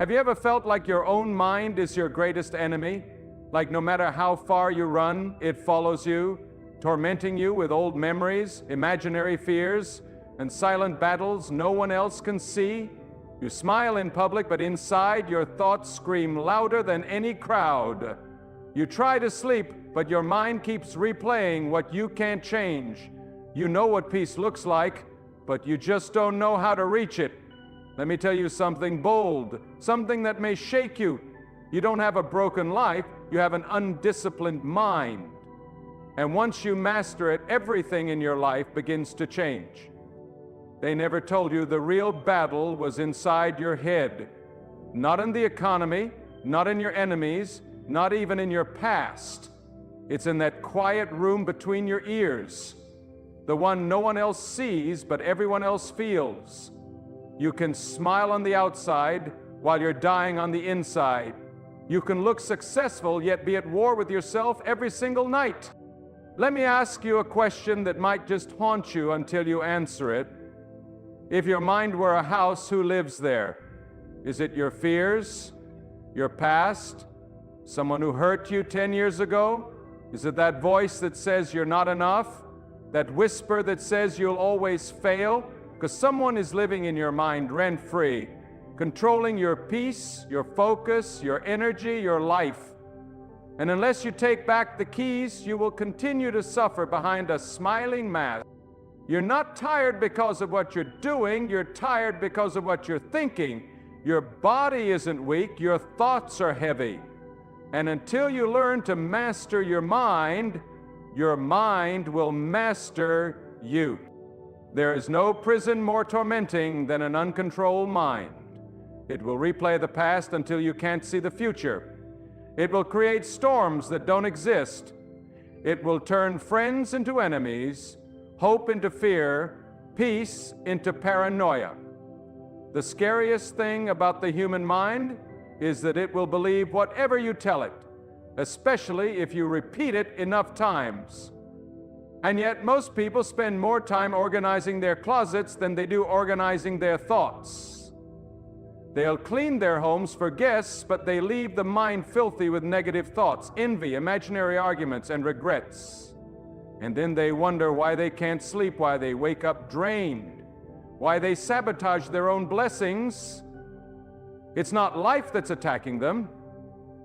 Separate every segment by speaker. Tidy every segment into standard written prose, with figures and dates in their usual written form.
Speaker 1: Have you ever felt like your own mind is your greatest enemy? Like no matter how far you run, it follows you, tormenting you with old memories, imaginary fears, and silent battles no one else can see? You smile in public, but inside your thoughts scream louder than any crowd. You try to sleep, but your mind keeps replaying what you can't change. You know what peace looks like, but you just don't know how to reach it. Let me tell you something bold, something that may shake you. You don't have a broken life, you have an undisciplined mind. And once you master it, everything in your life begins to change. They never told you the real battle was inside your head. Not in the economy, not in your enemies, not even in your past. It's in that quiet room between your ears, the one no one else sees but everyone else feels. You can smile on the outside while you're dying on the inside. You can look successful yet be at war with yourself every single night. Let me ask you a question that might just haunt you until you answer it. If your mind were a house, who lives there? Is it your fears? Your past? Someone who hurt you 10 years ago? Is it that voice that says you're not enough? That whisper that says you'll always fail? Because someone is living in your mind rent-free, controlling your peace, your focus, your energy, your life. And unless you take back the keys, you will continue to suffer behind a smiling mask. You're not tired because of what you're doing, you're tired because of what you're thinking. Your body isn't weak, your thoughts are heavy. And until you learn to master your mind will master you. There is no prison more tormenting than an uncontrolled mind. It will replay the past until you can't see the future. It will create storms that don't exist. It will turn friends into enemies, hope into fear, peace into paranoia. The scariest thing about the human mind is that it will believe whatever you tell it, especially if you repeat it enough times. And yet most people spend more time organizing their closets than they do organizing their thoughts. They'll clean their homes for guests, but they leave the mind filthy with negative thoughts, envy, imaginary arguments, and regrets. And then they wonder why they can't sleep, why they wake up drained, why they sabotage their own blessings. It's not life that's attacking them,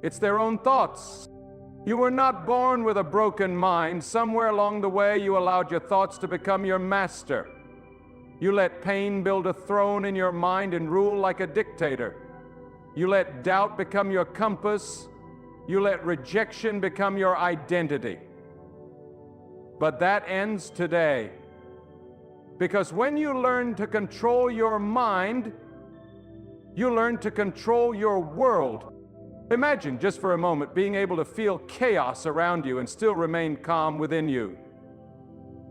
Speaker 1: it's their own thoughts. You were not born with a broken mind. Somewhere along the way, you allowed your thoughts to become your master. You let pain build a throne in your mind and rule like a dictator. You let doubt become your compass. You let rejection become your identity. But that ends today. Because when you learn to control your mind, you learn to control your world. Imagine, just for a moment, being able to feel chaos around you and still remain calm within you.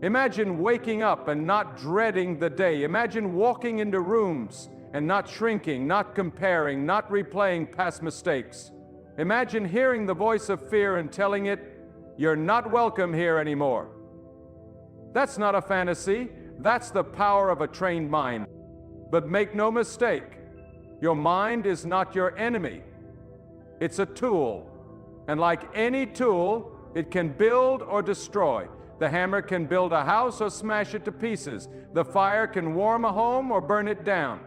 Speaker 1: Imagine waking up and not dreading the day. Imagine walking into rooms and not shrinking, not comparing, not replaying past mistakes. Imagine hearing the voice of fear and telling it, "You're not welcome here anymore." That's not a fantasy. That's the power of a trained mind. But make no mistake, your mind is not your enemy. It's a tool, and like any tool, it can build or destroy. The hammer can build a house or smash it to pieces. The fire can warm a home or burn it down.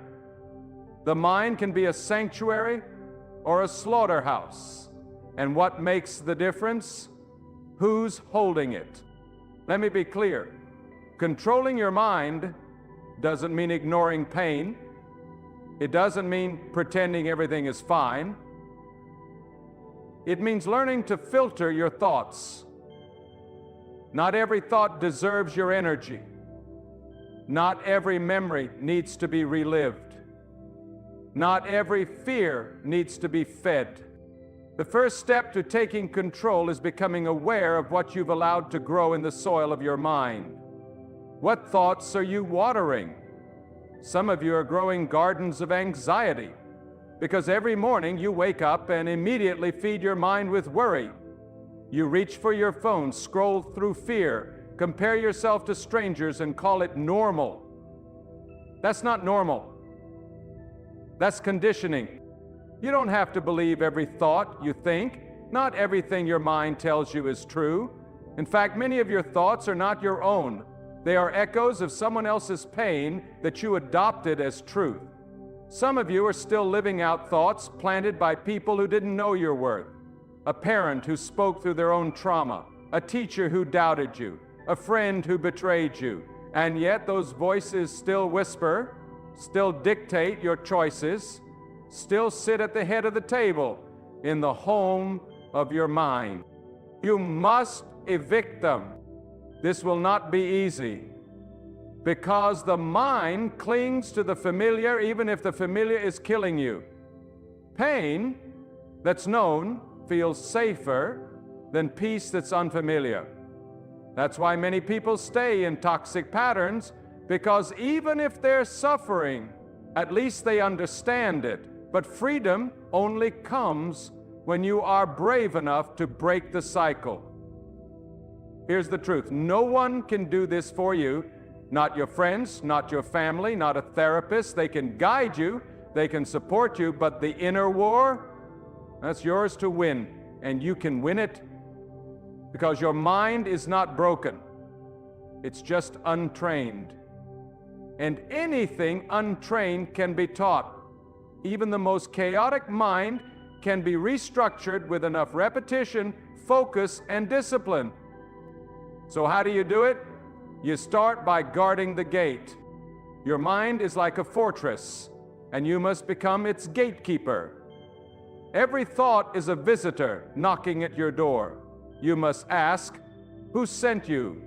Speaker 1: The mind can be a sanctuary or a slaughterhouse. And what makes the difference? Who's holding it? Let me be clear. Controlling your mind doesn't mean ignoring pain. It doesn't mean pretending everything is fine. It means learning to filter your thoughts. Not every thought deserves your energy. Not every memory needs to be relived. Not every fear needs to be fed. The first step to taking control is becoming aware of what you've allowed to grow in the soil of your mind. What thoughts are you watering? Some of you are growing gardens of anxiety, because every morning you wake up and immediately feed your mind with worry. You reach for your phone, scroll through fear, compare yourself to strangers and call it normal. That's not normal. That's conditioning. You don't have to believe every thought you think. Not everything your mind tells you is true. In fact, many of your thoughts are not your own. They are echoes of someone else's pain that you adopted as truth. Some of you are still living out thoughts planted by people who didn't know your worth. A parent who spoke through their own trauma, a teacher who doubted you, a friend who betrayed you, and yet those voices still whisper, still dictate your choices, still sit at the head of the table in the home of your mind. You must evict them. This will not be easy, because the mind clings to the familiar even if the familiar is killing you. Pain that's known feels safer than peace that's unfamiliar. That's why many people stay in toxic patterns, because even if they're suffering, at least they understand it. But freedom only comes when you are brave enough to break the cycle. Here's the truth. No one can do this for you. Not your friends, not your family, not a therapist. They can guide you, they can support you, but the inner war, that's yours to win. And you can win it because your mind is not broken. It's just untrained. And anything untrained can be taught. Even the most chaotic mind can be restructured with enough repetition, focus, and discipline. So how do you do it? You start by guarding the gate. Your mind is like a fortress, and you must become its gatekeeper. Every thought is a visitor knocking at your door. You must ask, who sent you?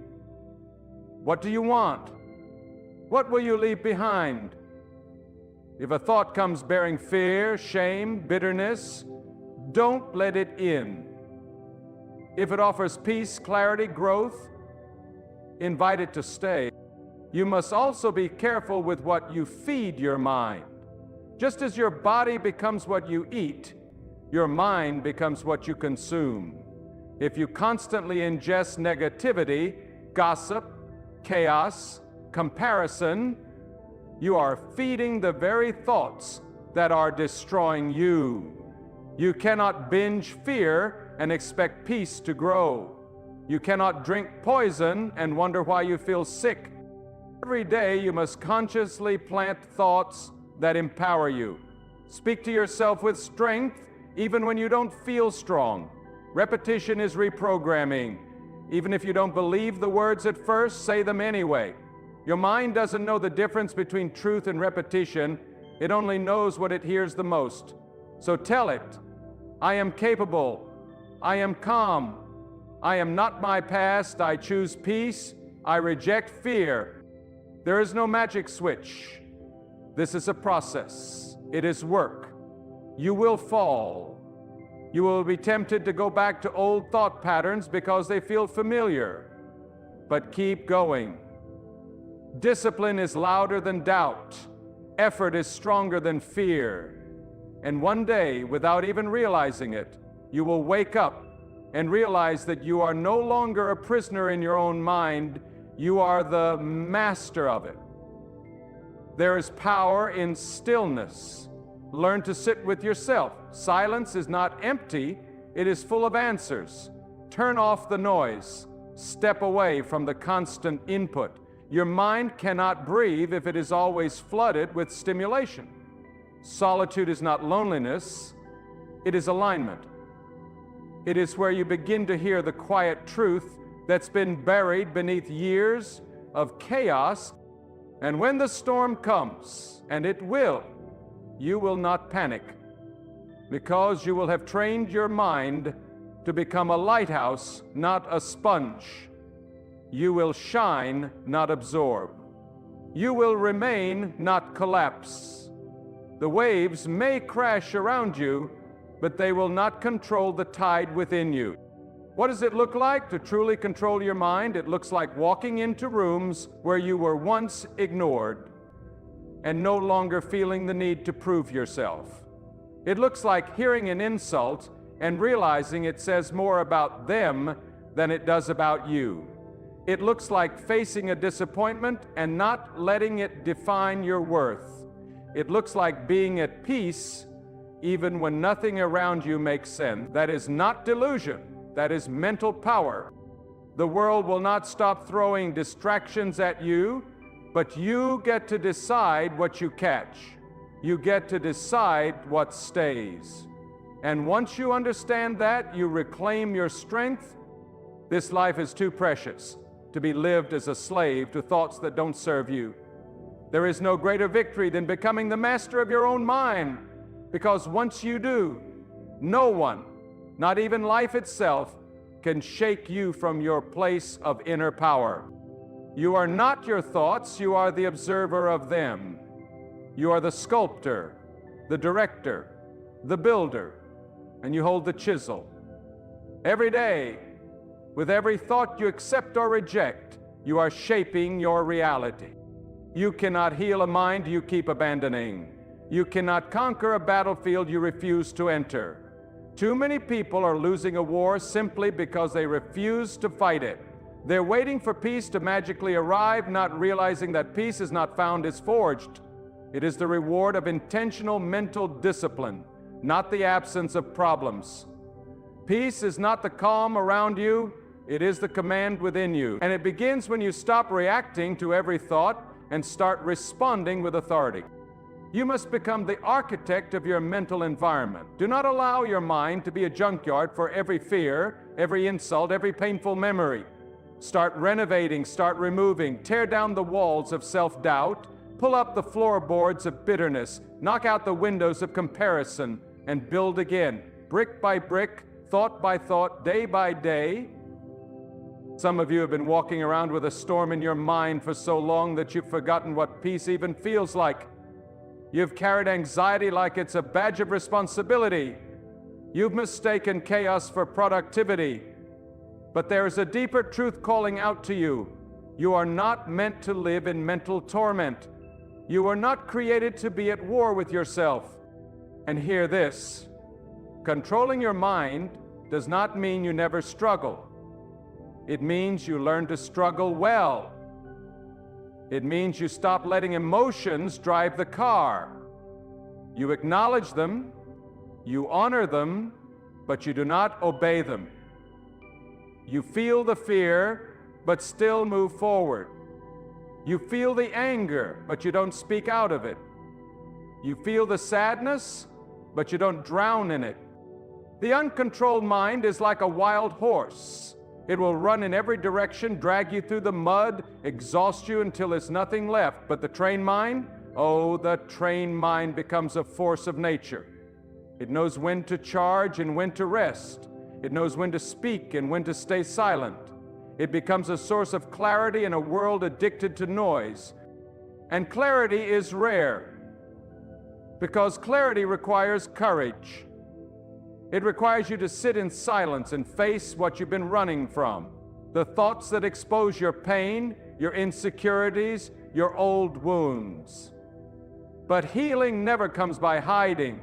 Speaker 1: What do you want? What will you leave behind? If a thought comes bearing fear, shame, bitterness, don't let it in. If it offers peace, clarity, growth, invite it to stay. You must also be careful with what you feed your mind. Just as your body becomes what you eat, your mind becomes what you consume. If you constantly ingest negativity, gossip, chaos, comparison, you are feeding the very thoughts that are destroying you. You cannot binge fear and expect peace to grow. You cannot drink poison and wonder why you feel sick. Every day you must consciously plant thoughts that empower you. Speak to yourself with strength even when you don't feel strong. Repetition is reprogramming. Even if you don't believe the words at first, say them anyway. Your mind doesn't know the difference between truth and repetition. It only knows what it hears the most. So tell it, I am capable. I am calm. I am not my past. I choose peace. I reject fear. There is no magic switch. This is a process. It is work. You will fall. You will be tempted to go back to old thought patterns because they feel familiar. But keep going. Discipline is louder than doubt. Effort is stronger than fear. And one day, without even realizing it, you will wake up and realize that you are no longer a prisoner in your own mind. You are the master of it. There is power in stillness. Learn to sit with yourself. Silence is not empty, it is full of answers. Turn off the noise. Step away from the constant input. Your mind cannot breathe if it is always flooded with stimulation. Solitude is not loneliness, it is alignment. It is where you begin to hear the quiet truth that's been buried beneath years of chaos. And when the storm comes, and it will, you will not panic, because you will have trained your mind to become a lighthouse, not a sponge. You will shine, not absorb. You will remain, not collapse. The waves may crash around you, but they will not control the tide within you. What does it look like to truly control your mind? It looks like walking into rooms where you were once ignored and no longer feeling the need to prove yourself. It looks like hearing an insult and realizing it says more about them than it does about you. It looks like facing a disappointment and not letting it define your worth. It looks like being at peace even when nothing around you makes sense. That is not delusion. That is mental power. The world will not stop throwing distractions at you, but you get to decide what you catch. You get to decide what stays. And once you understand that, you reclaim your strength. This life is too precious to be lived as a slave to thoughts that don't serve you. There is no greater victory than becoming the master of your own mind, because once you do, no one, not even life itself, can shake you from your place of inner power. You are not your thoughts, you are the observer of them. You are the sculptor, the director, the builder, and you hold the chisel. Every day, with every thought you accept or reject, you are shaping your reality. You cannot heal a mind you keep abandoning. You cannot conquer a battlefield you refuse to enter. Too many people are losing a war simply because they refuse to fight it. They're waiting for peace to magically arrive, not realizing that peace is not found, it's forged. It is the reward of intentional mental discipline, not the absence of problems. Peace is not the calm around you, it is the command within you. And it begins when you stop reacting to every thought and start responding with authority. You must become the architect of your mental environment. Do not allow your mind to be a junkyard for every fear, every insult, every painful memory. Start renovating, start removing, tear down the walls of self-doubt, pull up the floorboards of bitterness, knock out the windows of comparison, and build again, brick by brick, thought by thought, day by day. Some of you have been walking around with a storm in your mind for so long that you've forgotten what peace even feels like. You've carried anxiety like it's a badge of responsibility. You've mistaken chaos for productivity. But there is a deeper truth calling out to you. You are not meant to live in mental torment. You are not created to be at war with yourself. And hear this: controlling your mind does not mean you never struggle. It means you learn to struggle well. It means you stop letting emotions drive the car. You acknowledge them, you honor them, but you do not obey them. You feel the fear, but still move forward. You feel the anger, but you don't speak out of it. You feel the sadness, but you don't drown in it. The uncontrolled mind is like a wild horse. It will run in every direction, drag you through the mud, exhaust you until there's nothing left. But the trained mind, oh, the trained mind becomes a force of nature. It knows when to charge and when to rest. It knows when to speak and when to stay silent. It becomes a source of clarity in a world addicted to noise. And clarity is rare, because clarity requires courage. It requires you to sit in silence and face what you've been running from. The thoughts that expose your pain, your insecurities, your old wounds. But healing never comes by hiding.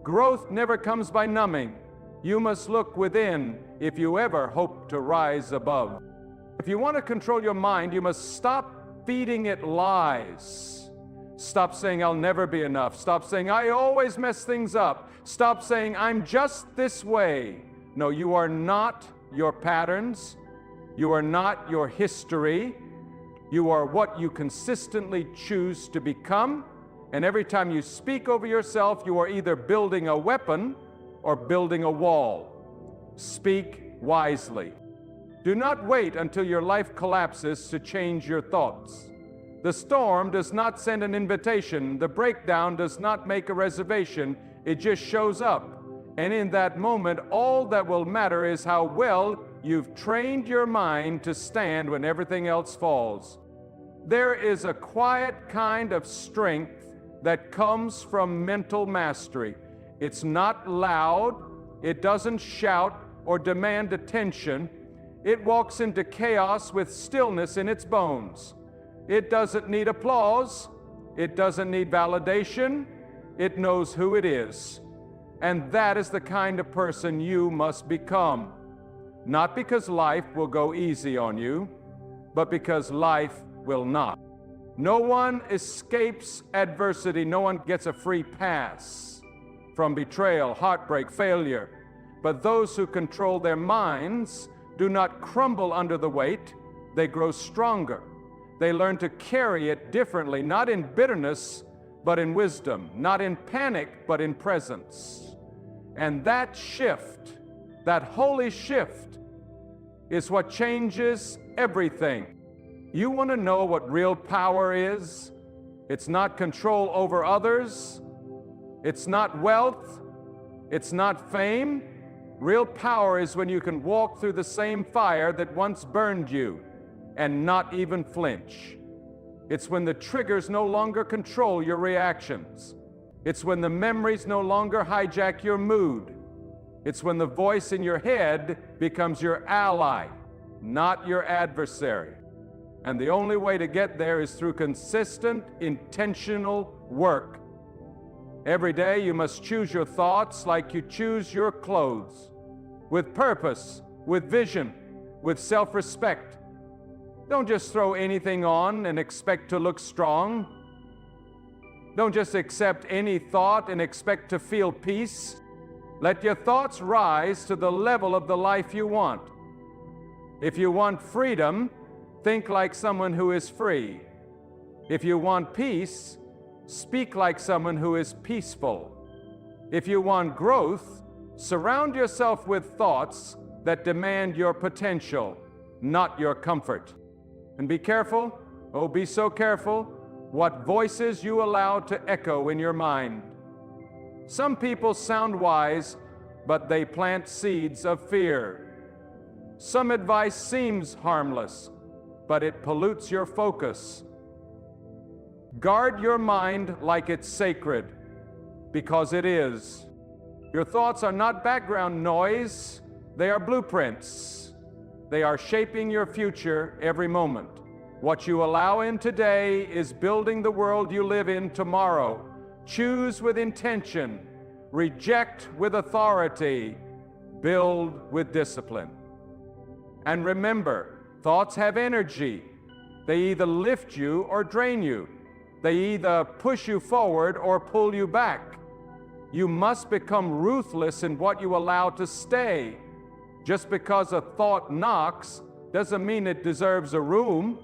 Speaker 1: Growth never comes by numbing. You must look within if you ever hope to rise above. If you want to control your mind, you must stop feeding it lies. Stop saying, I'll never be enough. Stop saying, I always mess things up. Stop saying, I'm just this way. No, you are not your patterns. You are not your history. You are what you consistently choose to become. And every time you speak over yourself, you are either building a weapon or building a wall. Speak wisely. Do not wait until your life collapses to change your thoughts. The storm does not send an invitation. The breakdown does not make a reservation. It just shows up. And in that moment, all that will matter is how well you've trained your mind to stand when everything else falls. There is a quiet kind of strength that comes from mental mastery. It's not loud. It doesn't shout or demand attention. It walks into chaos with stillness in its bones. It doesn't need applause. It doesn't need validation. It knows who it is. And that is the kind of person you must become. Not because life will go easy on you, but because life will not. No one escapes adversity. No one gets a free pass. from betrayal, heartbreak, failure. But those who control their minds do not crumble under the weight, they grow stronger. They learn to carry it differently, not in bitterness, but in wisdom, not in panic, but in presence. And that shift, that holy shift, is what changes everything. You want to know what real power is? It's not control over others. It's not wealth. It's not fame. Real power is when you can walk through the same fire that once burned you and not even flinch. It's when the triggers no longer control your reactions. It's when the memories no longer hijack your mood. It's when the voice in your head becomes your ally, not your adversary. And the only way to get there is through consistent, intentional work. Every day you must choose your thoughts like you choose your clothes, with purpose, with vision, with self-respect. Don't just throw anything on and expect to look strong. Don't just accept any thought and expect to feel peace. Let your thoughts rise to the level of the life you want. If you want freedom, think like someone who is free. If you want peace, speak like someone who is peaceful. If you want growth, surround yourself with thoughts that demand your potential, not your comfort. And be careful, oh, be so careful, what voices you allow to echo in your mind. Some people sound wise, but they plant seeds of fear. Some advice seems harmless, but it pollutes your focus. Guard your mind like it's sacred, because it is. Your thoughts are not background noise, they are blueprints. They are shaping your future every moment. What you allow in today is building the world you live in tomorrow. Choose with intention, reject with authority, build with discipline. And remember, thoughts have energy. They either lift you or drain you. They either push you forward or pull you back. You must become ruthless in what you allow to stay. Just because a thought knocks doesn't mean it deserves a room.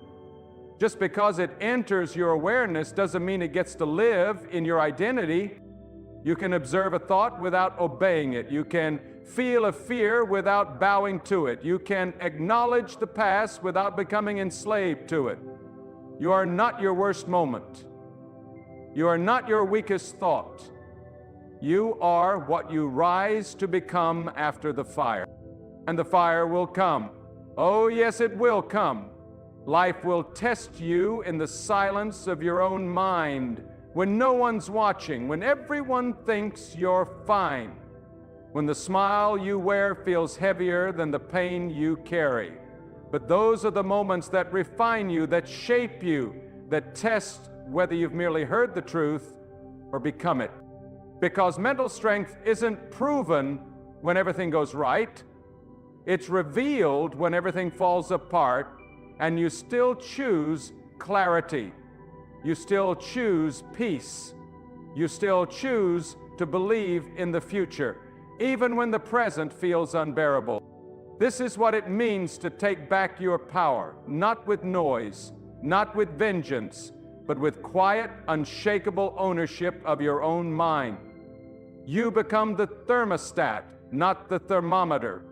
Speaker 1: Just because it enters your awareness doesn't mean it gets to live in your identity. You can observe a thought without obeying it. You can feel a fear without bowing to it. You can acknowledge the past without becoming enslaved to it. You are not your worst moment. You are not your weakest thought. You are what you rise to become after the fire. And the fire will come. Oh, yes, it will come. Life will test you in the silence of your own mind, when no one's watching, when everyone thinks you're fine, when the smile you wear feels heavier than the pain you carry. But those are the moments that refine you, that shape you, that test whether you've merely heard the truth or become it. Because mental strength isn't proven when everything goes right. It's revealed when everything falls apart, and you still choose clarity. You still choose peace. You still choose to believe in the future, even when the present feels unbearable. This is what it means to take back your power, not with noise, not with vengeance, but with quiet, unshakable ownership of your own mind. You become the thermostat, not the thermometer.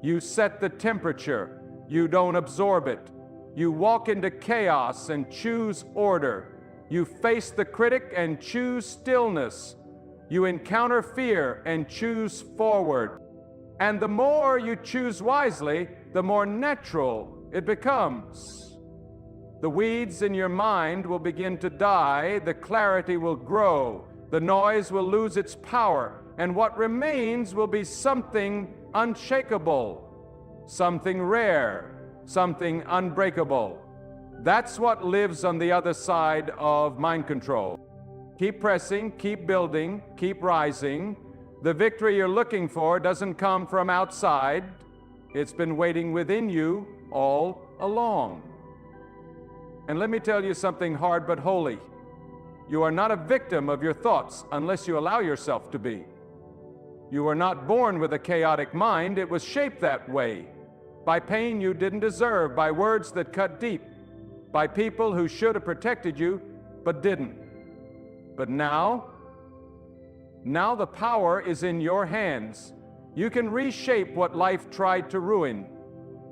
Speaker 1: You set the temperature, you don't absorb it. You walk into chaos and choose order. You face the critic and choose stillness. You encounter fear and choose forward. And the more you choose wisely, the more natural it becomes. The weeds in your mind will begin to die, the clarity will grow, the noise will lose its power, and what remains will be something unshakable, something rare, something unbreakable. That's what lives on the other side of mind control. Keep pressing, keep building, keep rising. The victory you're looking for doesn't come from outside. It's been waiting within you all along. And let me tell you something hard but holy. You are not a victim of your thoughts unless you allow yourself to be. You were not born with a chaotic mind. It was shaped that way by pain you didn't deserve, by words that cut deep, by people who should have protected you but didn't. But now the power is in your hands. You can reshape what life tried to ruin.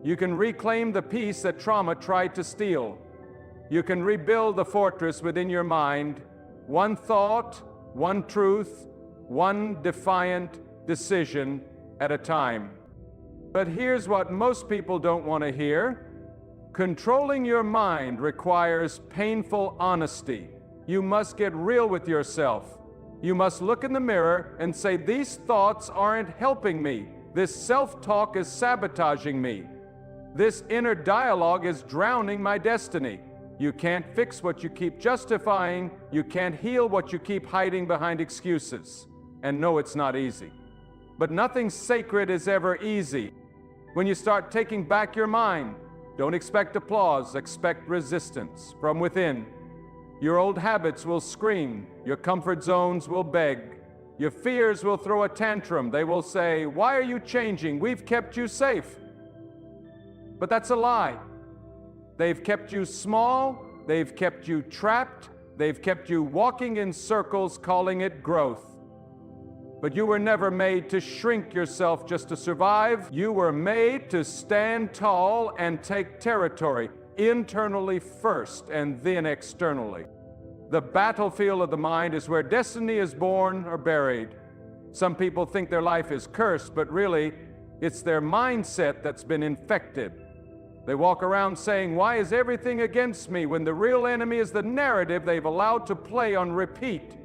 Speaker 1: You can reclaim the peace that trauma tried to steal. You can rebuild the fortress within your mind, one thought, one truth, one defiant decision at a time. But here's what most people don't want to hear. Controlling your mind requires painful honesty. You must get real with yourself. You must look in the mirror and say, these thoughts aren't helping me. This self-talk is sabotaging me. This inner dialogue is drowning my destiny. You can't fix what you keep justifying. You can't heal what you keep hiding behind excuses. And no, it's not easy. But nothing sacred is ever easy. When you start taking back your mind, don't expect applause, expect resistance from within. Your old habits will scream, your comfort zones will beg, your fears will throw a tantrum. They will say, why are you changing? We've kept you safe. But that's a lie. They've kept you small, they've kept you trapped, they've kept you walking in circles calling it growth. But you were never made to shrink yourself just to survive. You were made to stand tall and take territory, internally first and then externally. The battlefield of the mind is where destiny is born or buried. Some people think their life is cursed, but really, it's their mindset that's been infected. They walk around saying, why is everything against me, when the real enemy is the narrative they've allowed to play on repeat.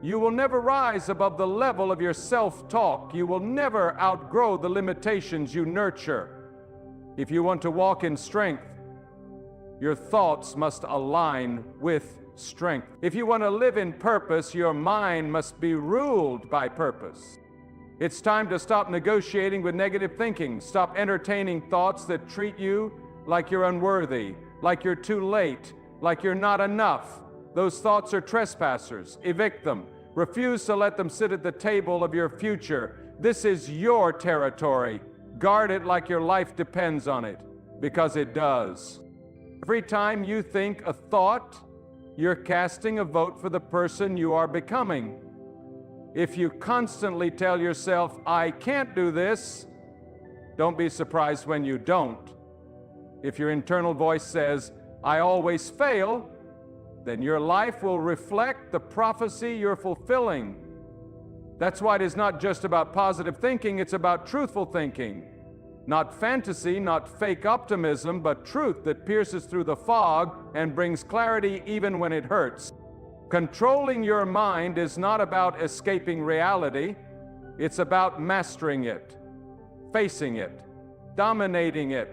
Speaker 1: You will never rise above the level of your self-talk. You will never outgrow the limitations you nurture. If you want to walk in strength, your thoughts must align with strength. If you want to live in purpose, your mind must be ruled by purpose. It's time to stop negotiating with negative thinking. Stop entertaining thoughts that treat you like you're unworthy, like you're too late, like you're not enough. Those thoughts are trespassers. Evict them. Refuse to let them sit at the table of your future. This is your territory. Guard it like your life depends on it, because it does. Every time you think a thought, you're casting a vote for the person you are becoming. If you constantly tell yourself, I can't do this, don't be surprised when you don't. If your internal voice says, I always fail, then your life will reflect the prophecy you're fulfilling. That's why it is not just about positive thinking, it's about truthful thinking. Not fantasy, not fake optimism, but truth that pierces through the fog and brings clarity even when it hurts. Controlling your mind is not about escaping reality. It's about mastering it, facing it, dominating it.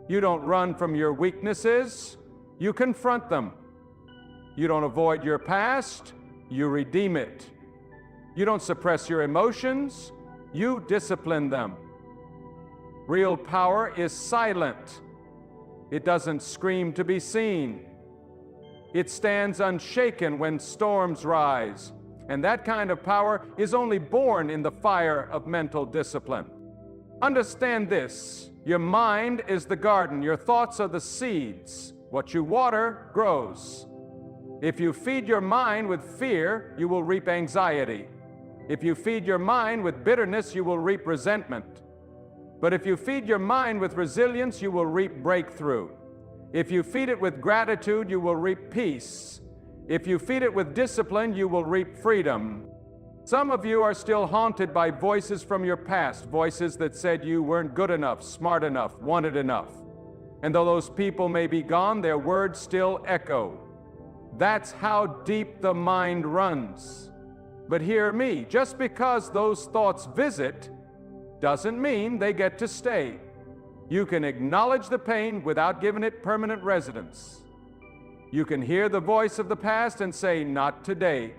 Speaker 1: You don't run from your weaknesses, you confront them. You don't avoid your past, you redeem it. You don't suppress your emotions, you discipline them. Real power is silent. It doesn't scream to be seen. It stands unshaken when storms rise. And that kind of power is only born in the fire of mental discipline. Understand this. Your mind is the garden. Your thoughts are the seeds. What you water grows. If you feed your mind with fear, you will reap anxiety. If you feed your mind with bitterness, you will reap resentment. But if you feed your mind with resilience, you will reap breakthrough. If you feed it with gratitude, you will reap peace. If you feed it with discipline, you will reap freedom. Some of you are still haunted by voices from your past, voices that said you weren't good enough, smart enough, wanted enough. And though those people may be gone, their words still echo. That's how deep the mind runs. But hear me, just because those thoughts visit doesn't mean they get to stay. You can acknowledge the pain without giving it permanent residence. You can hear the voice of the past and say, not today,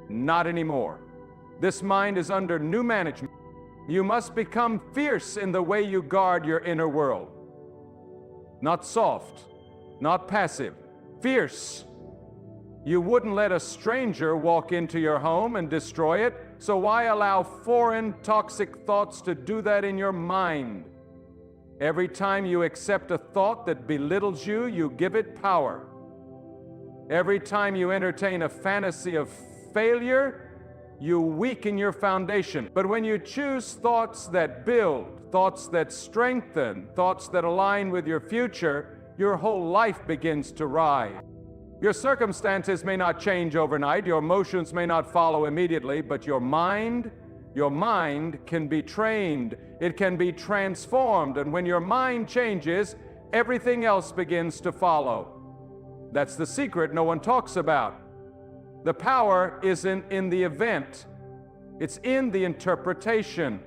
Speaker 1: not anymore. This mind is under new management. You must become fierce in the way you guard your inner world. Not soft, not passive, fierce. You wouldn't let a stranger walk into your home and destroy it, so why allow foreign toxic thoughts to do that in your mind? Every time you accept a thought that belittles you, you give it power. Every time you entertain a fantasy of failure, you weaken your foundation. But when you choose thoughts that build, thoughts that strengthen, thoughts that align with your future, your whole life begins to rise. Your circumstances may not change overnight, your emotions may not follow immediately, but your mind can be trained, it can be transformed, and when your mind changes, everything else begins to follow. That's the secret no one talks about. The power isn't in the event, it's in the interpretation.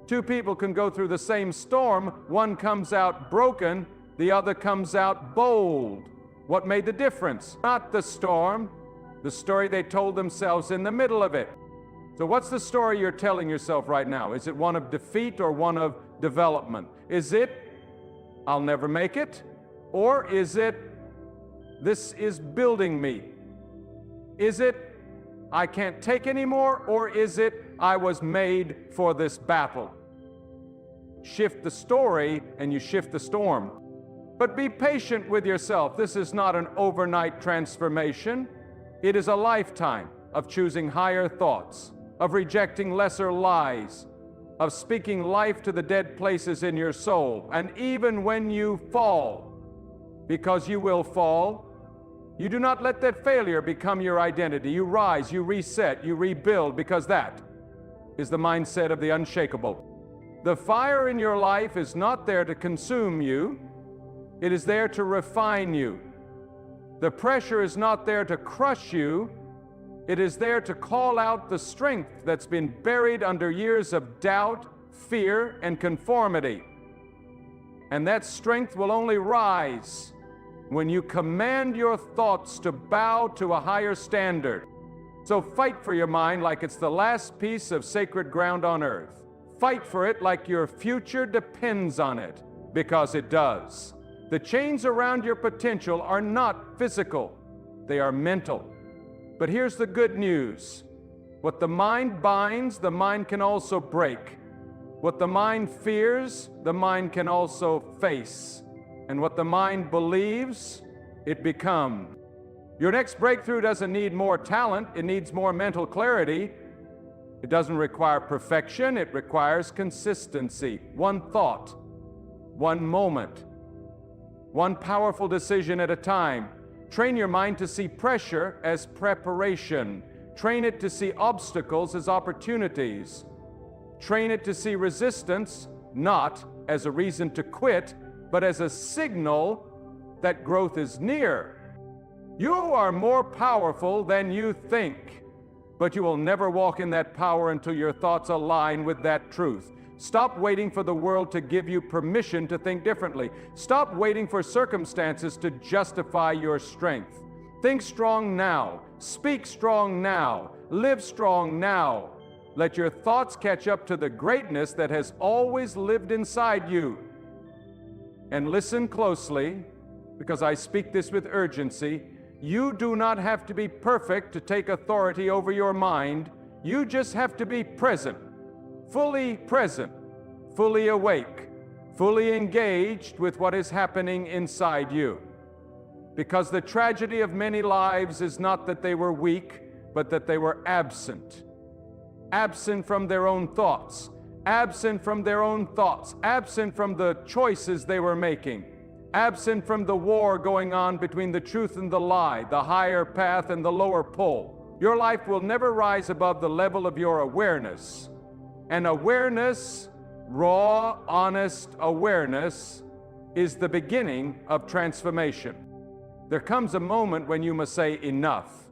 Speaker 1: Two people can go through the same storm, one comes out broken, the other comes out bold. What made the difference? Not the storm, the story they told themselves in the middle of it. So what's the story you're telling yourself right now? Is it one of defeat or one of development? Is it, I'll never make it? Or is it, this is building me? Is it, I can't take anymore? Or is it, I was made for this battle? Shift the story and you shift the storm. But be patient with yourself. This is not an overnight transformation. It is a lifetime of choosing higher thoughts, of rejecting lesser lies, of speaking life to the dead places in your soul. And even when you fall, because you will fall, you do not let that failure become your identity. You rise, you reset, you rebuild, because that is the mindset of the unshakable. The fire in your life is not there to consume you. It is there to refine you. The pressure is not there to crush you. It is there to call out the strength that's been buried under years of doubt, fear, and conformity. And that strength will only rise when you command your thoughts to bow to a higher standard. So fight for your mind like it's the last piece of sacred ground on earth. Fight for it like your future depends on it, because it does. The chains around your potential are not physical, they are mental. But here's the good news. What the mind binds, the mind can also break. What the mind fears, the mind can also face. And what the mind believes, it becomes. Your next breakthrough doesn't need more talent, it needs more mental clarity. It doesn't require perfection, it requires consistency. One thought, one moment, one powerful decision at a time. Train your mind to see pressure as preparation. Train it to see obstacles as opportunities. Train it to see resistance not as a reason to quit, but as a signal that growth is near. You are more powerful than you think, but you will never walk in that power until your thoughts align with that truth. Stop waiting for the world to give you permission to think differently. Stop waiting for circumstances to justify your strength. Think strong now. Speak strong now. Live strong now. Let your thoughts catch up to the greatness that has always lived inside you. And listen closely, because I speak this with urgency. You do not have to be perfect to take authority over your mind. You just have to be present. Fully present, fully awake, fully engaged with what is happening inside you. Because the tragedy of many lives is not that they were weak, but that they were absent. Absent from their own thoughts, absent from their own thoughts, absent from the choices they were making, absent from the war going on between the truth and the lie, the higher path and the lower pole. Your life will never rise above the level of your awareness. And awareness, raw, honest awareness, is the beginning of transformation. There comes a moment when you must say enough.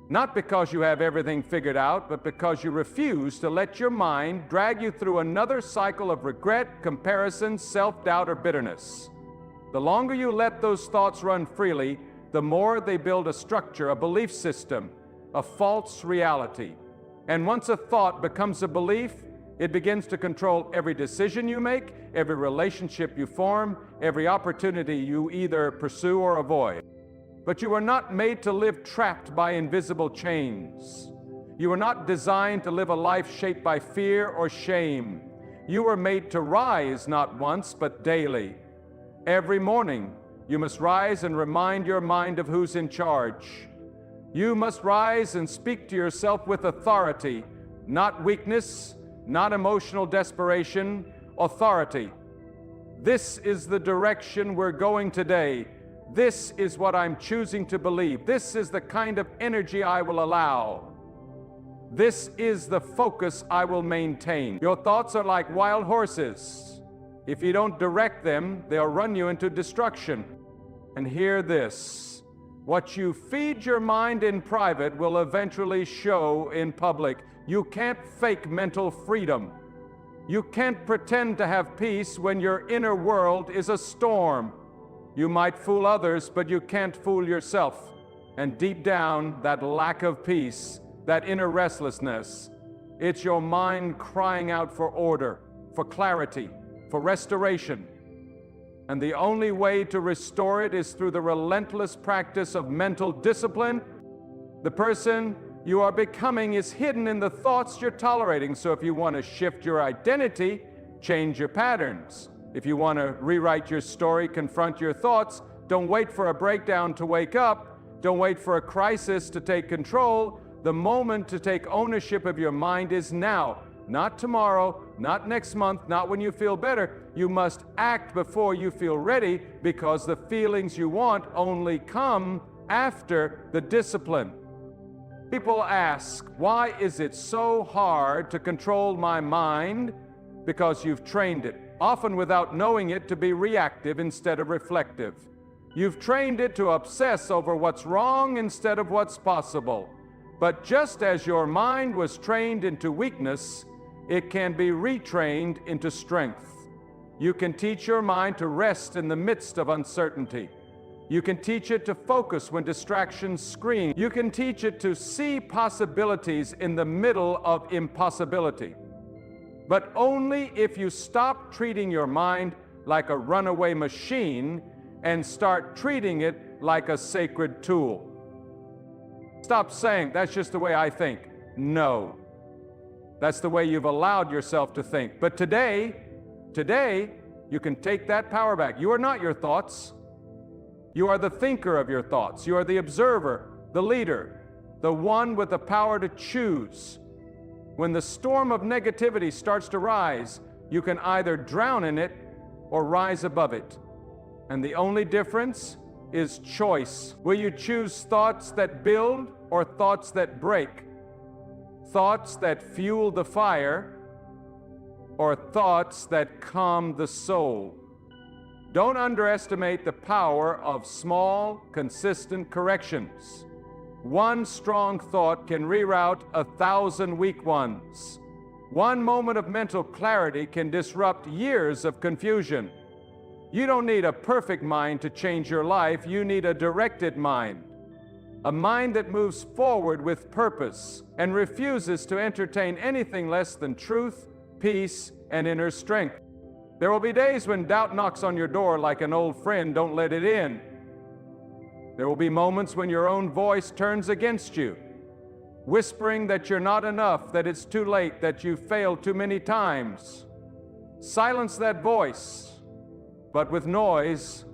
Speaker 1: Not because you have everything figured out, but because you refuse to let your mind drag you through another cycle of regret, comparison, self-doubt, or bitterness. The longer you let those thoughts run freely, the more they build a structure, a belief system, a false reality. And once a thought becomes a belief, it begins to control every decision you make, every relationship you form, every opportunity you either pursue or avoid. But you were not made to live trapped by invisible chains. You were not designed to live a life shaped by fear or shame. You were made to rise not once, but daily. Every morning, you must rise and remind your mind of who's in charge. You must rise and speak to yourself with authority, not weakness, not emotional desperation, authority. This is the direction we're going today. This is what I'm choosing to believe. This is the kind of energy I will allow. This is the focus I will maintain. Your thoughts are like wild horses. If you don't direct them, they'll run you into destruction. And hear this: what you feed your mind in private will eventually show in public. You can't fake mental freedom. You can't pretend to have peace when your inner world is a storm. You might fool others, but you can't fool yourself. And deep down, that lack of peace, that inner restlessness, it's your mind crying out for order, for clarity, for restoration. And the only way to restore it is through the relentless practice of mental discipline. The person you are becoming is hidden in the thoughts you're tolerating. So if you want to shift your identity, change your patterns. If you want to rewrite your story, confront your thoughts, don't wait for a breakdown to wake up. Don't wait for a crisis to take control. The moment to take ownership of your mind is now. Not tomorrow, not next month, not when you feel better. You must act before you feel ready, because the feelings you want only come after the discipline. People ask, why is it so hard to control my mind? Because you've trained it, often without knowing it, to be reactive instead of reflective. You've trained it to obsess over what's wrong instead of what's possible. But just as your mind was trained into weakness, it can be retrained into strength. You can teach your mind to rest in the midst of uncertainty. You can teach it to focus when distractions scream. You can teach it to see possibilities in the middle of impossibility. But only if you stop treating your mind like a runaway machine and start treating it like a sacred tool. Stop saying, that's just the way I think. No. That's the way you've allowed yourself to think. But today, you can take that power back. You are not your thoughts. You are the thinker of your thoughts. You are the observer, the leader, the one with the power to choose. When the storm of negativity starts to rise, you can either drown in it or rise above it. And the only difference is choice. Will you choose thoughts that build or thoughts that break? Thoughts that fuel the fire or thoughts that calm the soul? Don't underestimate the power of small, consistent corrections. One strong thought can reroute 1,000 weak ones. One moment of mental clarity can disrupt years of confusion. You don't need a perfect mind to change your life. You need a directed mind. A mind that moves forward with purpose and refuses to entertain anything less than truth, peace, and inner strength. There will be days when doubt knocks on your door like an old friend. Don't let it in. There will be moments when your own voice turns against you, whispering that you're not enough, that it's too late, that you failed too many times. Silence that voice, but with noise,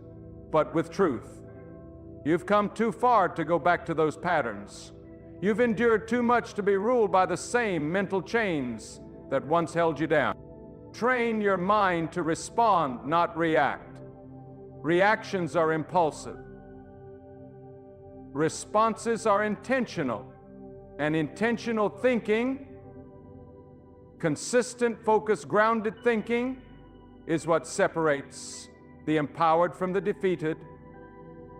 Speaker 1: but with truth. You've come too far to go back to those patterns. You've endured too much to be ruled by the same mental chains that once held you down. Train your mind to respond, not react. Reactions are impulsive. Responses are intentional. And intentional thinking, consistent, focused, grounded thinking, is what separates the empowered from the defeated,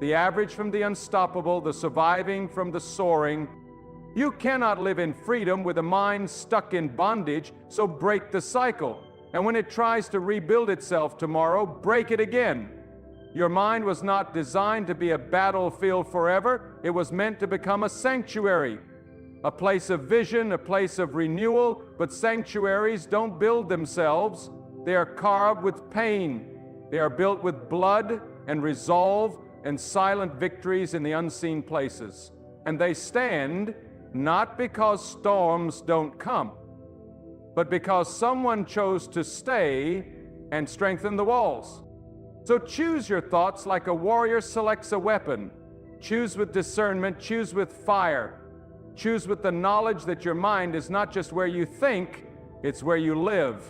Speaker 1: the average from the unstoppable, the surviving from the soaring. You cannot live in freedom with a mind stuck in bondage, so break the cycle. And when it tries to rebuild itself tomorrow, break it again. Your mind was not designed to be a battlefield forever. It was meant to become a sanctuary, a place of vision, a place of renewal. But sanctuaries don't build themselves. They are carved with pain. They are built with blood and resolve, and silent victories in the unseen places. And they stand not because storms don't come, but because someone chose to stay and strengthen the walls. So choose your thoughts like a warrior selects a weapon. Choose with discernment, choose with fire. Choose with the knowledge that your mind is not just where you think, it's where you live.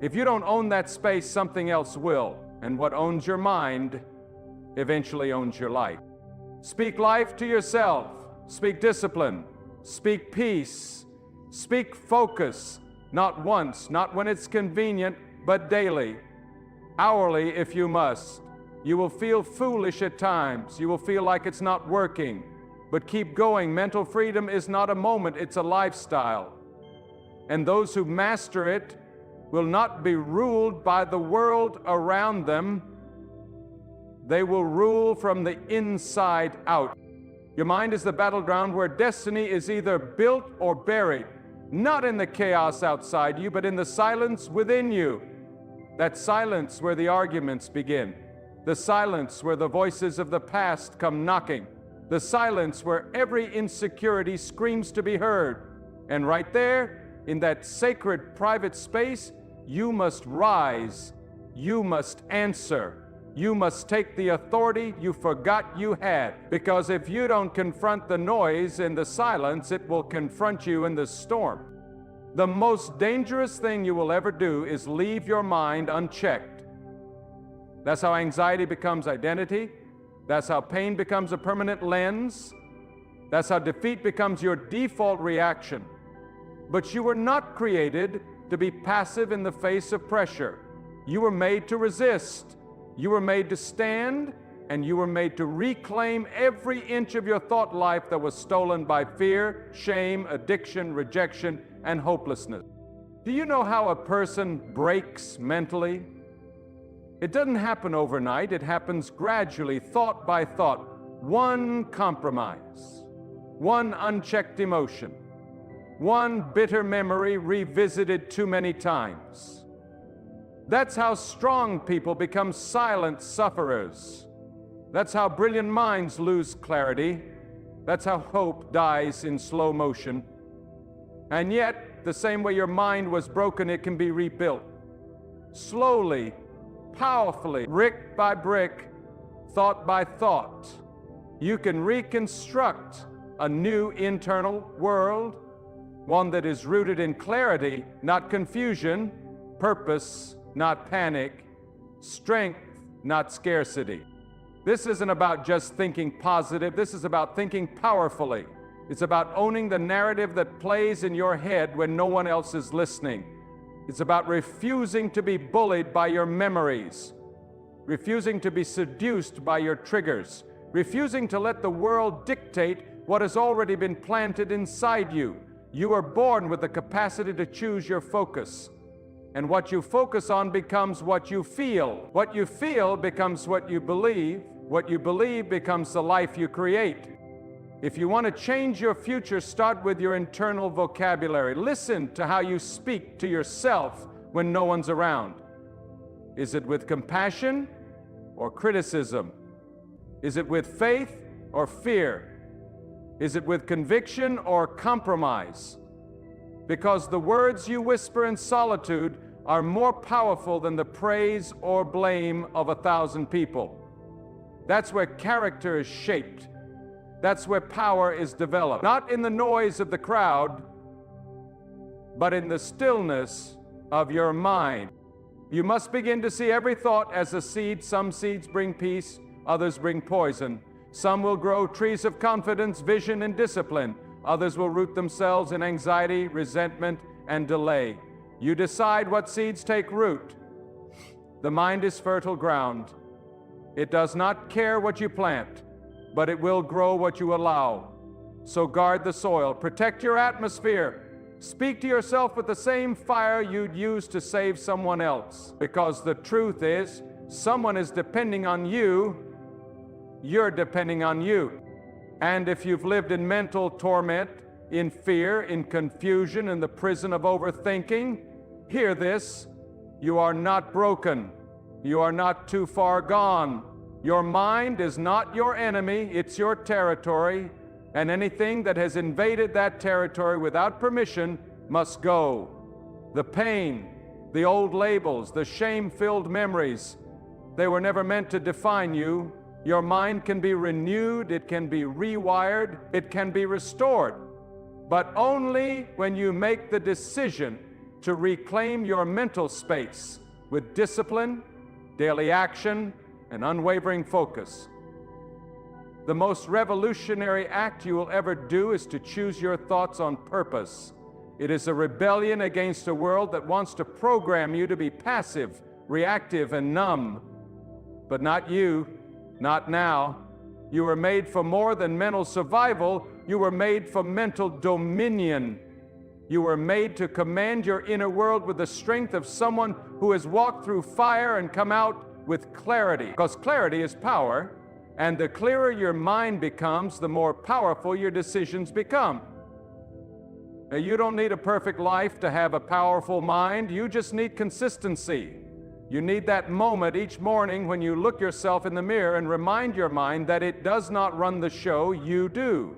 Speaker 1: If you don't own that space, something else will. And what owns your mind eventually owns your life. Speak life to yourself. Speak discipline. Speak peace. Speak focus. Not once, not when it's convenient, but daily. Hourly if you must. You will feel foolish at times. You will feel like it's not working. But keep going. Mental freedom is not a moment, it's a lifestyle. And those who master it will not be ruled by the world around them. They will rule from the inside out. Your mind is the battleground where destiny is either built or buried, not in the chaos outside you, but in the silence within you. That silence where the arguments begin. The silence where the voices of the past come knocking. The silence where every insecurity screams to be heard. And right there, in that sacred private space, you must rise. You must answer. You must take the authority you forgot you had. Because if you don't confront the noise in the silence, it will confront you in the storm. The most dangerous thing you will ever do is leave your mind unchecked. That's how anxiety becomes identity. That's how pain becomes a permanent lens. That's how defeat becomes your default reaction. But you were not created to be passive in the face of pressure. You were made to resist. You were made to stand, and you were made to reclaim every inch of your thought life that was stolen by fear, shame, addiction, rejection, and hopelessness. Do you know how a person breaks mentally? It doesn't happen overnight. It happens gradually, thought by thought. One compromise, one unchecked emotion, one bitter memory revisited too many times. That's how strong people become silent sufferers. That's how brilliant minds lose clarity. That's how hope dies in slow motion. And yet, the same way your mind was broken, it can be rebuilt. Slowly, powerfully, brick by brick, thought by thought. You can reconstruct a new internal world, one that is rooted in clarity, not confusion, purpose, not panic, strength, not scarcity. This isn't about just thinking positive. This is about thinking powerfully. It's about owning the narrative that plays in your head when no one else is listening. It's about refusing to be bullied by your memories, refusing to be seduced by your triggers, refusing to let the world dictate what has already been planted inside you. You are born with the capacity to choose your focus. And what you focus on becomes what you feel. What you feel becomes what you believe. What you believe becomes the life you create. If you want to change your future, start with your internal vocabulary. Listen to how you speak to yourself when no one's around. Is it with compassion or criticism? Is it with faith or fear? Is it with conviction or compromise? Because the words you whisper in solitude are more powerful than the praise or blame of 1,000 people. That's where character is shaped. That's where power is developed. Not in the noise of the crowd, but in the stillness of your mind. You must begin to see every thought as a seed. Some seeds bring peace, others bring poison. Some will grow trees of confidence, vision, and discipline. Others will root themselves in anxiety, resentment, and delay. You decide what seeds take root. The mind is fertile ground. It does not care what you plant, but it will grow what you allow. So guard the soil, protect your atmosphere. Speak to yourself with the same fire you'd use to save someone else. Because the truth is, someone is depending on you, you're depending on you. And if you've lived in mental torment, in fear, in confusion, in the prison of overthinking, hear this: you are not broken. You are not too far gone. Your mind is not your enemy, it's your territory, and anything that has invaded that territory without permission must go. The pain, the old labels, the shame-filled memories, they were never meant to define you. Your mind can be renewed, it can be rewired, it can be restored, but only when you make the decision to reclaim your mental space with discipline, daily action, and unwavering focus. The most revolutionary act you will ever do is to choose your thoughts on purpose. It is a rebellion against a world that wants to program you to be passive, reactive, and numb. But not you, not now. You were made for more than mental survival. You were made for mental dominion. You were made to command your inner world with the strength of someone who has walked through fire and come out with clarity. Because clarity is power, and the clearer your mind becomes, the more powerful your decisions become. Now, you don't need a perfect life to have a powerful mind. You just need consistency. You need that moment each morning when you look yourself in the mirror and remind your mind that it does not run the show, you do.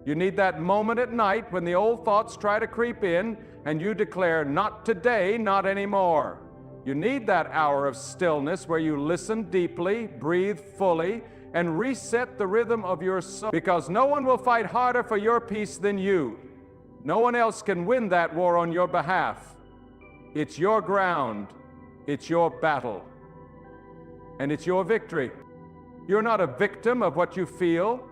Speaker 1: You need that moment at night when the old thoughts try to creep in and you declare, not today, not anymore. You need that hour of stillness where you listen deeply, breathe fully, and reset the rhythm of your soul. Because no one will fight harder for your peace than you. No one else can win that war on your behalf. It's your ground. It's your battle, and it's your victory. You're not a victim of what you feel.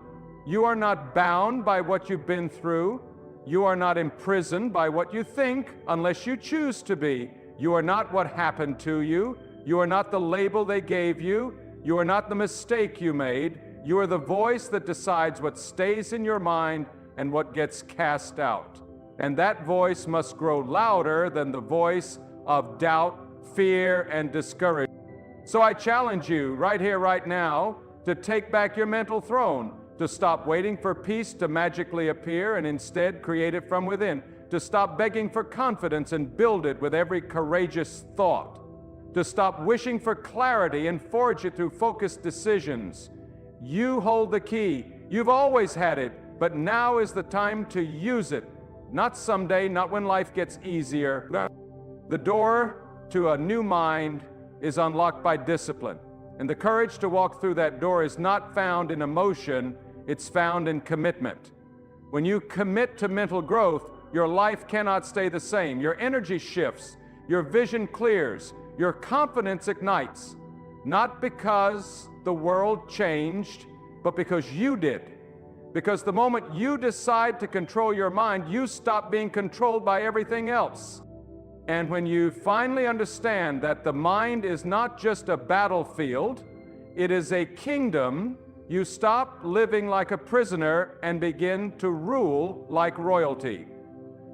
Speaker 1: You are not bound by what you've been through. You are not imprisoned by what you think unless you choose to be. You are not what happened to you. You are not the label they gave you. You are not the mistake you made. You are the voice that decides what stays in your mind and what gets cast out. And that voice must grow louder than the voice of doubt, fear, and discouragement. So I challenge you right here, right now, to take back your mental throne, to stop waiting for peace to magically appear and instead create it from within, to stop begging for confidence and build it with every courageous thought, to stop wishing for clarity and forge it through focused decisions. You hold the key. You've always had it, but now is the time to use it. Not someday, not when life gets easier. The door to a new mind is unlocked by discipline. And the courage to walk through that door is not found in emotion, it's found in commitment. When you commit to mental growth, your life cannot stay the same. Your energy shifts, your vision clears, your confidence ignites. Not because the world changed, but because you did. Because the moment you decide to control your mind, you stop being controlled by everything else. And when you finally understand that the mind is not just a battlefield, it is a kingdom, you stop living like a prisoner and begin to rule like royalty.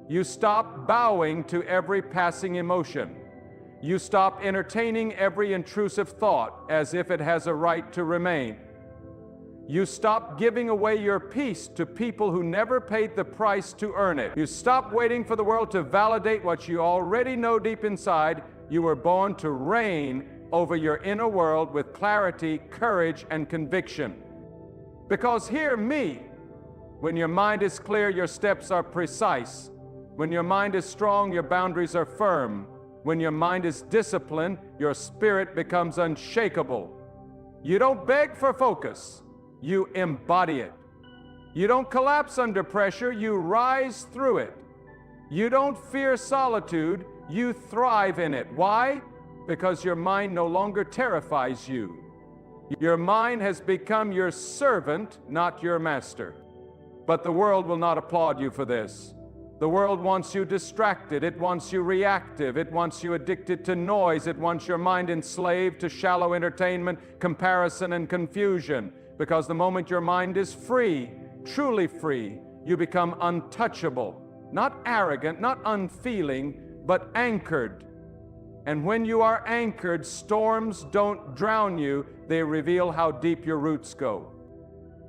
Speaker 1: You stop bowing to every passing emotion. You stop entertaining every intrusive thought as if it has a right to remain. You stop giving away your peace to people who never paid the price to earn it. You stop waiting for the world to validate what you already know deep inside. You were born to reign over your inner world with clarity, courage, and conviction. Because hear me, when your mind is clear, your steps are precise. When your mind is strong, your boundaries are firm. When your mind is disciplined, your spirit becomes unshakable. You don't beg for focus. You embody it. You don't collapse under pressure, you rise through it. You don't fear solitude, you thrive in it. Why? Because your mind no longer terrifies you. Your mind has become your servant, not your master. But the world will not applaud you for this. The world wants you distracted, it wants you reactive, it wants you addicted to noise, it wants your mind enslaved to shallow entertainment, comparison, and confusion. Because the moment your mind is free, truly free, you become untouchable, not arrogant, not unfeeling, but anchored. And when you are anchored, storms don't drown you, they reveal how deep your roots go.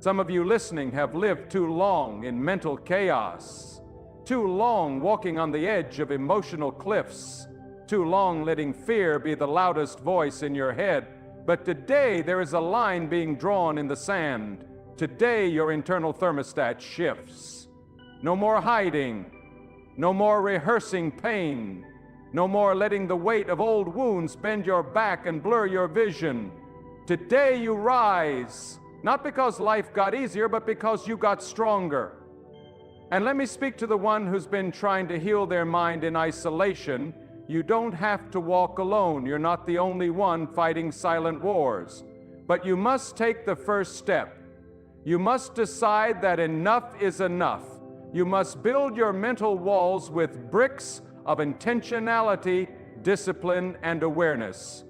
Speaker 1: Some of you listening have lived too long in mental chaos, too long walking on the edge of emotional cliffs, too long letting fear be the loudest voice in your head. But today there is a line being drawn in the sand. Today your internal thermostat shifts. No more hiding. No more rehearsing pain. No more letting the weight of old wounds bend your back and blur your vision. Today you rise, not because life got easier, but because you got stronger. And let me speak to the one who's been trying to heal their mind in isolation. You don't have to walk alone. You're not the only one fighting silent wars. But you must take the first step. You must decide that enough is enough. You must build your mental walls with bricks of intentionality, discipline, and awareness.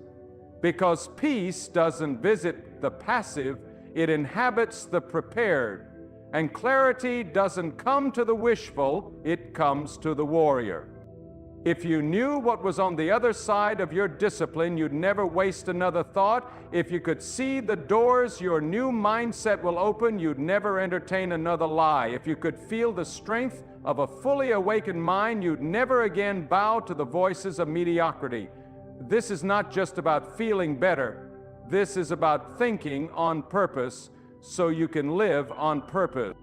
Speaker 1: Because peace doesn't visit the passive, it inhabits the prepared. And clarity doesn't come to the wishful, it comes to the warrior. If you knew what was on the other side of your discipline, you'd never waste another thought. If you could see the doors your new mindset will open, you'd never entertain another lie. If you could feel the strength of a fully awakened mind, you'd never again bow to the voices of mediocrity. This is not just about feeling better. This is about thinking on purpose so you can live on purpose.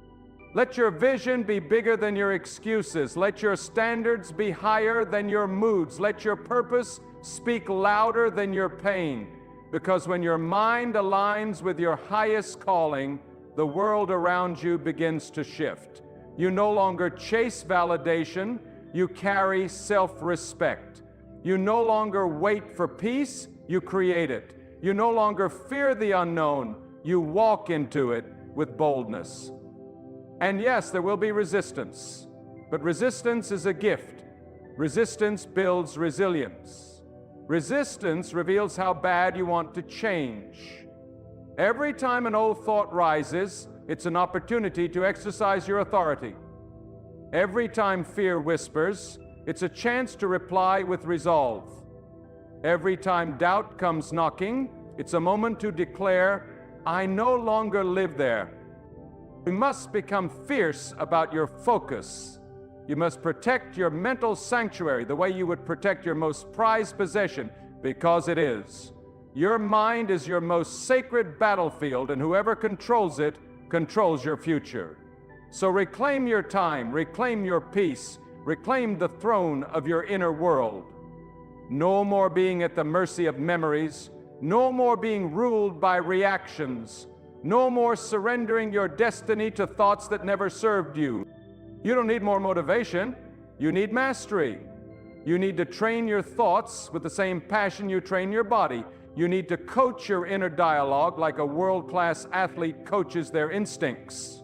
Speaker 1: Let your vision be bigger than your excuses. Let your standards be higher than your moods. Let your purpose speak louder than your pain. Because when your mind aligns with your highest calling, the world around you begins to shift. You no longer chase validation, you carry self-respect. You no longer wait for peace, you create it. You no longer fear the unknown, you walk into it with boldness. And yes, there will be resistance, but resistance is a gift. Resistance builds resilience. Resistance reveals how bad you want to change. Every time an old thought rises, it's an opportunity to exercise your authority. Every time fear whispers, it's a chance to reply with resolve. Every time doubt comes knocking, it's a moment to declare, I no longer live there. You must become fierce about your focus. You must protect your mental sanctuary the way you would protect your most prized possession, because it is. Your mind is your most sacred battlefield, and whoever controls it controls your future. So reclaim your time, reclaim your peace, reclaim the throne of your inner world. No more being at the mercy of memories, no more being ruled by reactions, no more surrendering your destiny to thoughts that never served you. You don't need more motivation, you need mastery. You need to train your thoughts with the same passion you train your body. You need to coach your inner dialogue like a world-class athlete coaches their instincts.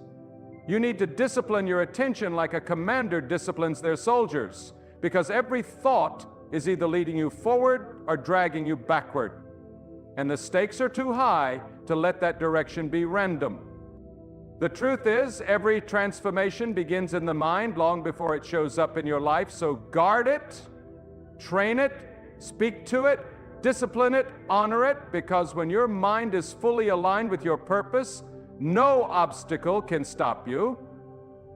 Speaker 1: You need to discipline your attention like a commander disciplines their soldiers, because every thought is either leading you forward or dragging you backward. And the stakes are too high to let that direction be random. The truth is, every transformation begins in the mind long before it shows up in your life, so guard it, train it, speak to it, discipline it, honor it, because when your mind is fully aligned with your purpose, no obstacle can stop you,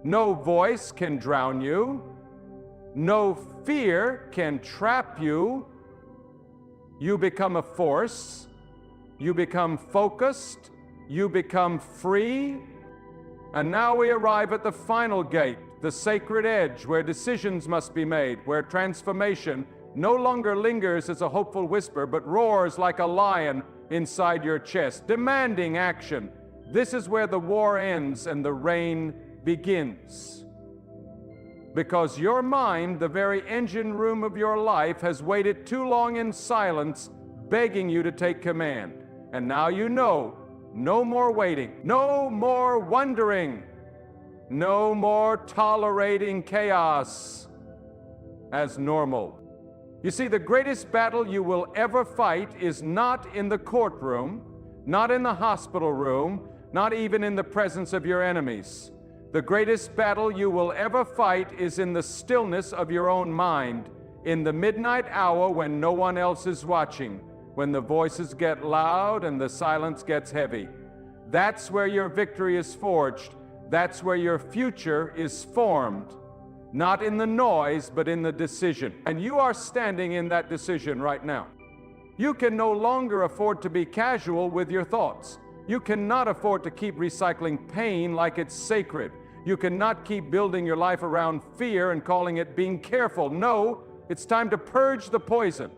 Speaker 1: no voice can drown you, no fear can trap you. You become a force, you become focused, you become free. And now we arrive at the final gate, the sacred edge, where decisions must be made, where transformation no longer lingers as a hopeful whisper, but roars like a lion inside your chest, demanding action. This is where the war ends and the reign begins. Because your mind, the very engine room of your life, has waited too long in silence, begging you to take command. And now you know, no more waiting, no more wondering, no more tolerating chaos as normal. You see, the greatest battle you will ever fight is not in the courtroom, not in the hospital room, not even in the presence of your enemies. The greatest battle you will ever fight is in the stillness of your own mind, in the midnight hour when no one else is watching, when the voices get loud and the silence gets heavy. That's where your victory is forged. That's where your future is formed. Not in the noise, but in the decision. And you are standing in that decision right now. You can no longer afford to be casual with your thoughts. You cannot afford to keep recycling pain like it's sacred. You cannot keep building your life around fear and calling it being careful. No, it's time to purge the poison.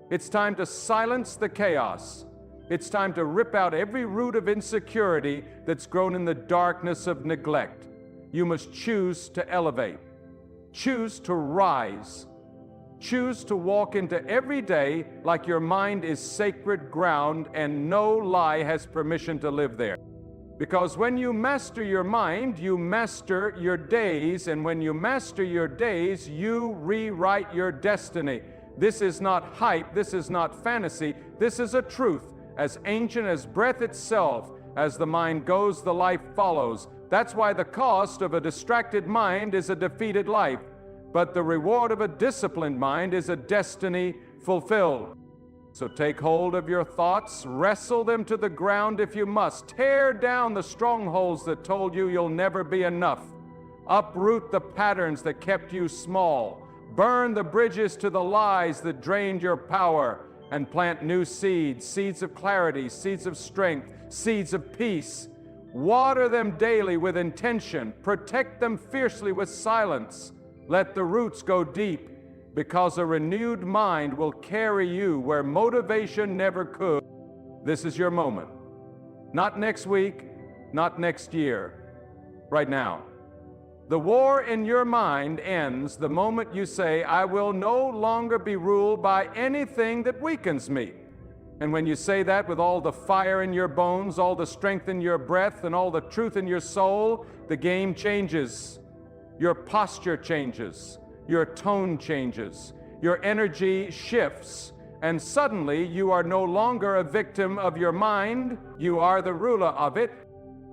Speaker 1: It's time to silence the chaos. It's time to rip out every root of insecurity that's grown in the darkness of neglect. You must choose to elevate. Choose to rise. Choose to walk into every day like your mind is sacred ground and no lie has permission to live there. Because when you master your mind, you master your days, and when you master your days, you rewrite your destiny. This is not hype, this is not fantasy, this is a truth, as ancient as breath itself. As the mind goes, the life follows. That's why the cost of a distracted mind is a defeated life. But the reward of a disciplined mind is a destiny fulfilled. So take hold of your thoughts, wrestle them to the ground if you must. Tear down the strongholds that told you you'll never be enough. Uproot the patterns that kept you small. Burn the bridges to the lies that drained your power, and plant new seeds, seeds of clarity, seeds of strength, seeds of peace. Water them daily with intention. Protect them fiercely with silence. Let the roots go deep, because a renewed mind will carry you where motivation never could. This is your moment. Not next week, not next year, right now. The war in your mind ends the moment you say, I will no longer be ruled by anything that weakens me. And when you say that with all the fire in your bones, all the strength in your breath, and all the truth in your soul, the game changes. Your posture changes, your tone changes, your energy shifts, and suddenly you are no longer a victim of your mind, you are the ruler of it.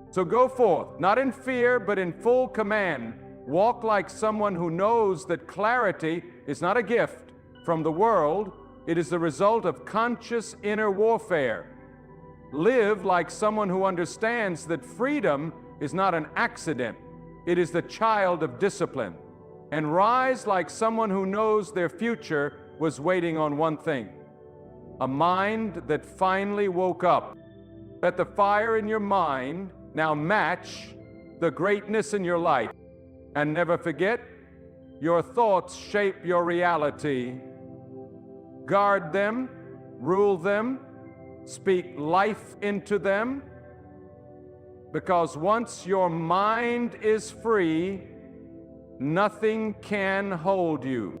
Speaker 1: So go forth, not in fear, but in full command. Walk like someone who knows that clarity is not a gift from the world, it is the result of conscious inner warfare. Live like someone who understands that freedom is not an accident. It is the child of discipline. And rise like someone who knows their future was waiting on one thing: a mind that finally woke up. Let the fire in your mind now match the greatness in your life. And never forget, your thoughts shape your reality. Guard them, rule them, speak life into them. Because once your mind is free, nothing can hold you.